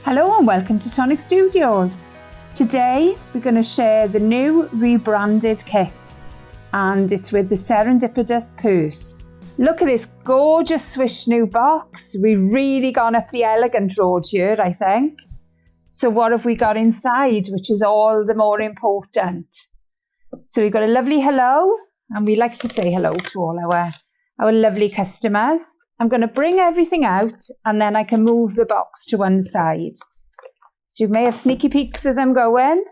Hello and welcome to Tonic Studios. Today we're going to share the new rebranded kit, and it's with the Serendipitous purse. Look at this gorgeous swish new box. We've really gone up the elegant road here, I think. So what have we got inside, which is all the more important? So we've got a lovely hello, and we like to say hello to all our lovely customers. I'm going to bring everything out and then I can move the box to one side. So you may have sneaky peeks as I'm going.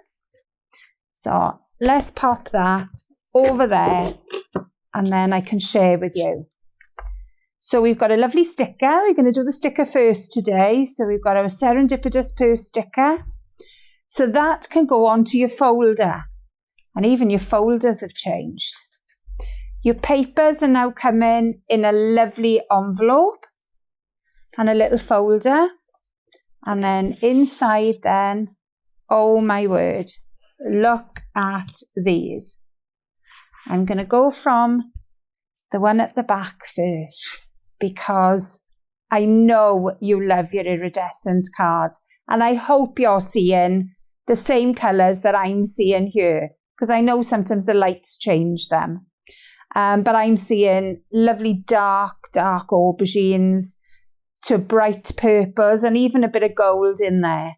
So let's pop that over there and then I can share with you. So we've got a lovely sticker. We're going to do the sticker first today. So we've got our Serendipitous purse sticker. So that can go onto your folder, and even your folders have changed. Your papers are now coming in a lovely envelope and a little folder. And then inside then, oh my word, look at these. I'm going to go from the one at the back first because I know you love your iridescent card. And I hope you're seeing the same colours that I'm seeing here, because I know sometimes the lights change them. But I'm seeing lovely dark aubergines to bright purples and even a bit of gold in there.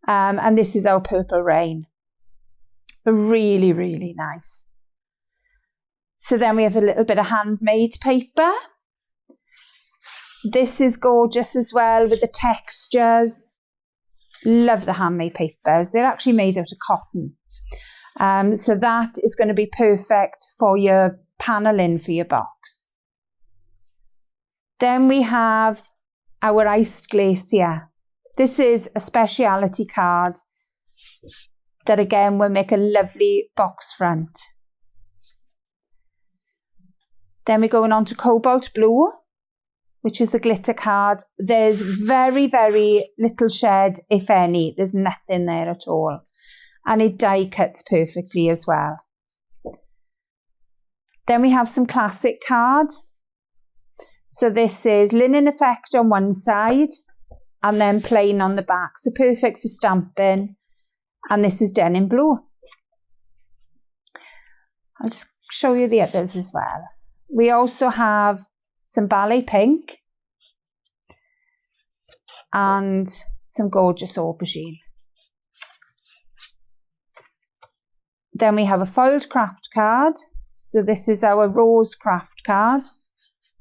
And this is our Purple Rain. Really, really nice. So then we have a little bit of handmade paper. This is gorgeous as well with the textures. Love the handmade papers. They're actually made out of cotton. So that is going to be perfect for your paneling for your box. Then we have our iced glacier. This is a speciality card that again will make a lovely box front. Then we're going on to cobalt blue, which is the glitter card. There's very, very little shed, if any. There's nothing there at all. And it die cuts perfectly as well. Then we have some classic card. So this is linen effect on one side and then plain on the back. So perfect for stamping. And this is denim blue. I'll just show you the others as well. We also have some ballet pink and some gorgeous aubergine. Then we have a foiled craft card. So this is our rose craft card.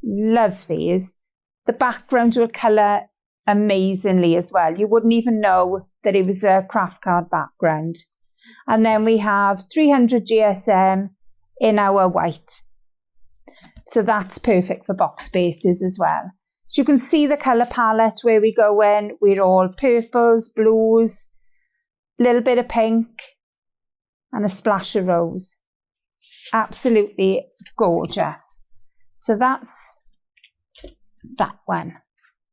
Love these. The background will colour amazingly as well. You wouldn't even know that it was a craft card background. And then we have 300 GSM in our white. So that's perfect for box spaces as well. So you can see the colour palette where we go in. We're all purples, blues, a little bit of pink and a splash of rose. Absolutely gorgeous. So that's that one.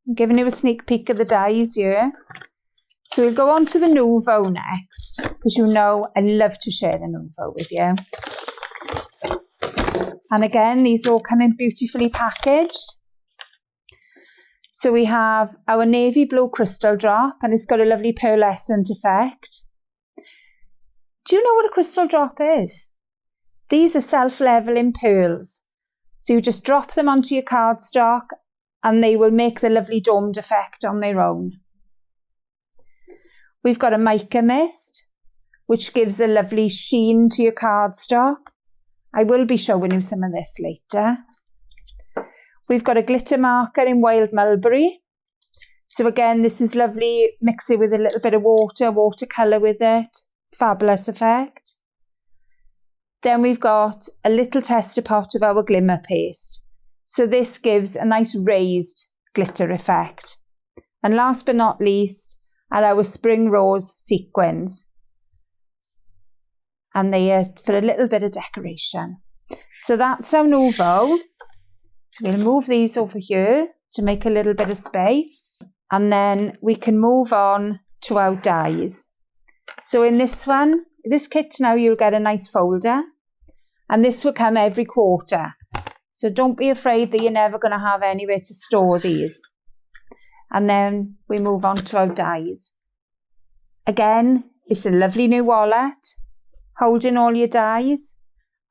I'm giving you a sneak peek of the dies here. So we'll go on to the Nouveau next, because you know I love to share the Nouveau with you. And again, these all come in beautifully packaged. So we have our navy blue crystal drop, and it's got a lovely pearlescent effect. Do you know what a crystal drop is? These are self-leveling pearls. So you just drop them onto your cardstock and they will make the lovely domed effect on their own. We've got a mica mist, which gives a lovely sheen to your cardstock. I will be showing you some of this later. We've got a glitter marker in wild mulberry. So again, this is lovely, mix it with a little bit of watercolour with it. Fabulous effect. Then we've got a little tester pot of our glimmer paste. So this gives a nice raised glitter effect. And last but not least are our spring rose sequins. And they are for a little bit of decoration. So that's our Nouveau. So we'll move these over here to make a little bit of space. And then we can move on to our dies. So in this one, this kit now, you'll get a nice folder. And this will come every quarter. So don't be afraid that you're never going to have anywhere to store these. And then we move on to our dies. Again, it's a lovely new wallet, holding all your dies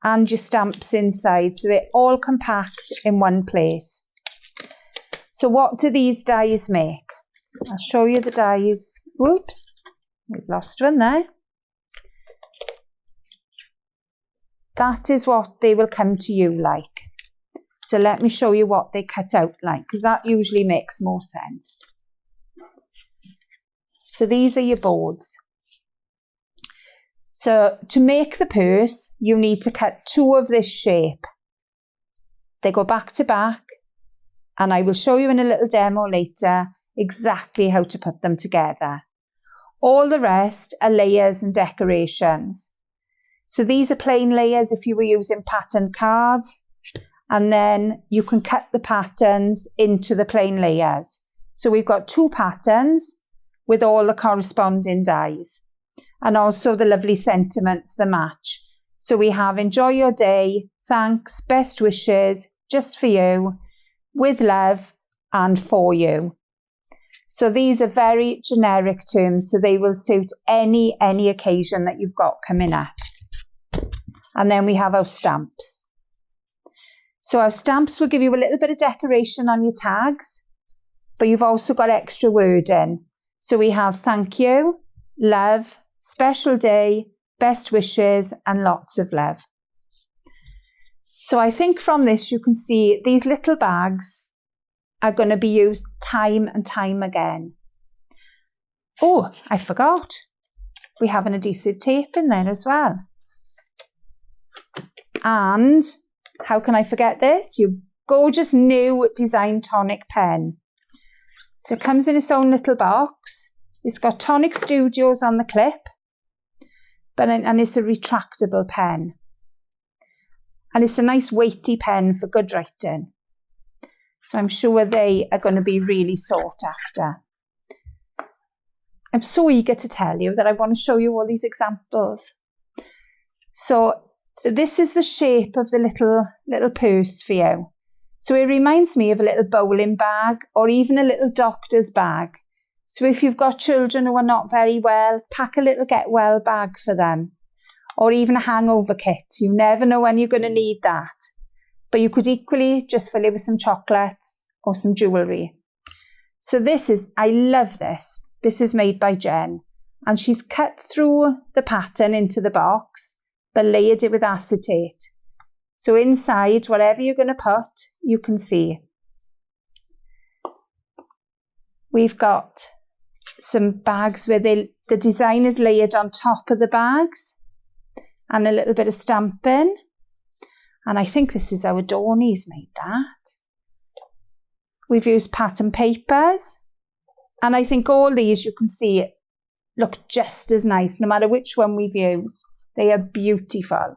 and your stamps inside. So they're all compact in one place. So what do these dies make? I'll show you the dies. Whoops, we've lost one there. That is what they will come to you like. So let me show you what they cut out like, because that usually makes more sense. So these are your boards. So to make the purse, you need to cut 2 of this shape. They go back to back, and I will show you in a little demo later exactly how to put them together. All the rest are layers and decorations. So these are plain layers if you were using patterned card, and then you can cut the patterns into the plain layers. So we've got 2 patterns with all the corresponding dies, and also the lovely sentiments that match. So we have enjoy your day, thanks, best wishes, just for you, with love, and for you. So these are very generic terms, so they will suit any occasion that you've got coming up. And then we have our stamps. So our stamps will give you a little bit of decoration on your tags, but you've also got extra wording. So we have thank you, love, special day, best wishes, and lots of love. So I think from this you can see these little bags are going to be used time and time again. Oh, I forgot. We have an adhesive tape in there as well. And how can I forget this? Your gorgeous new design Tonic pen. So it comes in its own little box. It's got Tonic Studios on the clip, and it's a retractable pen. And it's a nice weighty pen for good writing. So I'm sure they are going to be really sought after. I'm so eager to tell you that I want to show you all these examples. So this is the shape of the little purse for you. So it reminds me of a little bowling bag or even a little doctor's bag. So if you've got children who are not very well, pack a little get well bag for them. Or even a hangover kit. You never know when you're going to need that. But you could equally just fill it with some chocolates or some jewellery. So I love this. This is made by Jen. And she's cut through the pattern into the box, but layered it with acetate. So inside, whatever you're going to put, you can see. We've got some bags where the design is layered on top of the bags and a little bit of stamping. And I think this is our Dorney's made that. We've used pattern papers. And I think all these, you can see, look just as nice, no matter which one we've used. They are beautiful.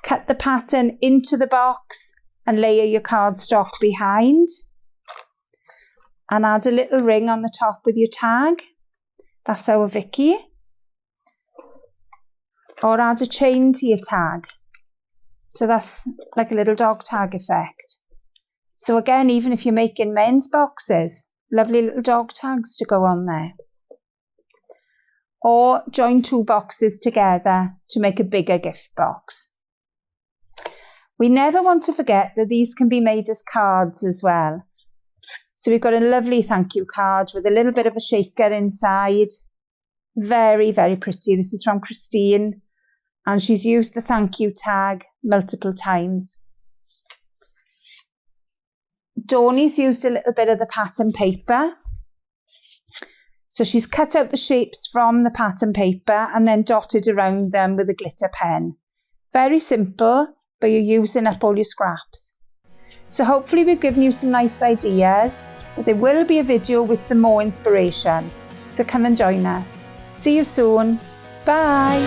Cut the pattern into the box and layer your cardstock behind. And add a little ring on the top with your tag. That's our Vicky. Or add a chain to your tag. So that's like a little dog tag effect. So again, even if you're making men's boxes, lovely little dog tags to go on there. Or join 2 boxes together to make a bigger gift box. We never want to forget that these can be made as cards as well. So we've got a lovely thank you card with a little bit of a shaker inside. Very, very pretty. This is from Christine. And she's used the thank you tag multiple times. Dorney's used a little bit of the pattern paper. So she's cut out the shapes from the pattern paper and then dotted around them with a glitter pen. Very simple, but you're using up all your scraps. So hopefully we've given you some nice ideas, but there will be a video with some more inspiration. So come and join us. See you soon. Bye.